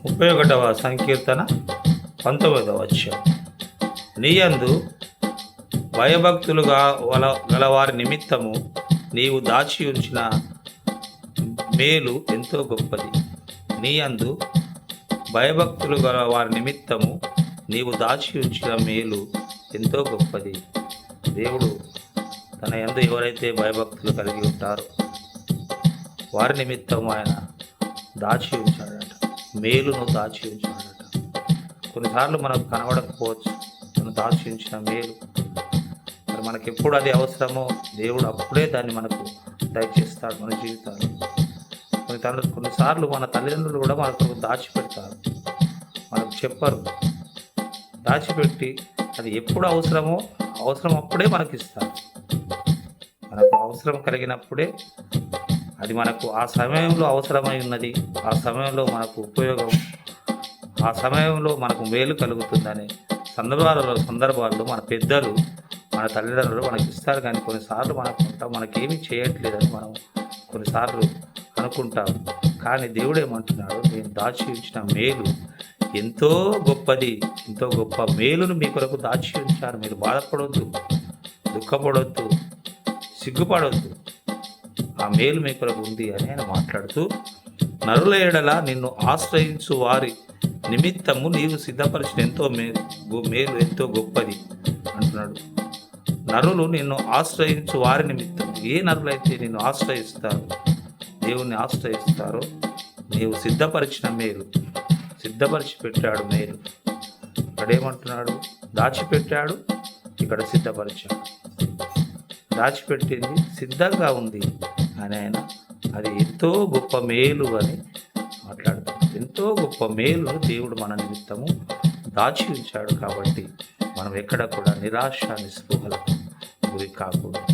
31వ సంకీర్తన 19వ వచనం. నీయందు భయభక్తులు గలవారి నిమిత్తము నీవు దాచి ఉంచిన మేలు ఎంతో గొప్పది. నీయందు భయభక్తులు గలవారి నిమిత్తము నీవు దాచి ఉంచిన మేలు ఎంతో గొప్పది. దేవుడు తన యందు ఎవరైతే భయభక్తులు కలిగి ఉంటారో వారి నిమిత్తం ఆయన దాచి ఉంచాడట, మేలును దాచి ఉంచాడట. కొన్నిసార్లు మనకు కనబడకపోవచ్చు మనం దాచి ఉంచిన మేలు, మరి మనకి ఎప్పుడు అది అవసరమో దేవుడు అప్పుడే దాన్ని మనకు దయచేస్తాడు మన జీవితాలు. కొన్నిసార్లు మన తల్లిదండ్రులు కూడా మనకు దాచిపెడతారు, మనకు చెప్పరు. దాచిపెట్టి అది ఎప్పుడు అవసరం అప్పుడే మనకి ఇస్తారు. మనకు అవసరం కలిగినప్పుడే అది మనకు ఆ సమయంలో అవసరమై ఉన్నది, ఆ సమయంలో మనకు ఉపయోగం, ఆ సమయంలో మనకు మేలు కలుగుతుందనే సందర్భాల్లో మన పెద్దలు మన తల్లిదండ్రులు మనకి ఇస్తారు. కానీ కొన్నిసార్లు మనకేమీ చేయట్లేదని మనం కొన్నిసార్లు అనుకుంటాం. కానీ దేవుడు ఏమంటున్నాడు, నేను దాచి ఉంచిన మేలు ఎంతో గొప్పది, ఎంతో గొప్ప మేలును మీ కొరకు దాచి ఉంచారు. మీరు బాధపడొద్దు, దుఃఖపడొద్దు, సిగ్గుపడొద్దు, ఆ మేలు మీ కొరకు ఉంది అని ఆయన మాట్లాడుతూ, నరుల ఎడల నిన్ను ఆశ్రయించు వారి నిమిత్తము నీవు సిద్ధపరిచిన ఎంతో మేలు ఎంతో గొప్పది అంటున్నాడు. నరులు నిన్ను ఆశ్రయించు వారి నిమిత్తం, ఏ నరులైతే నిన్ను ఆశ్రయిస్తారో, దేవుణ్ణి ఆశ్రయిస్తారో, నీవు సిద్ధపరిచిన మేలు, సిద్ధపరిచి పెట్టాడు మేలు. ఇక్కడేమంటున్నాడు, దాచిపెట్టాడు, ఇక్కడ సిద్ధపరిచాడు. దాచిపెట్టింది సిద్ధంగా ఉంది అని ఆయన అది ఎంతో గొప్ప మేలు అని మాట్లాడుతాడు. ఎంతో గొప్ప మేలును దేవుడు మన నిమిత్తము దాచి ఉంచాడు. కాబట్టి మనం ఎక్కడ కూడా నిరాశ నిస్పృహలకు గురి కాకూడదు.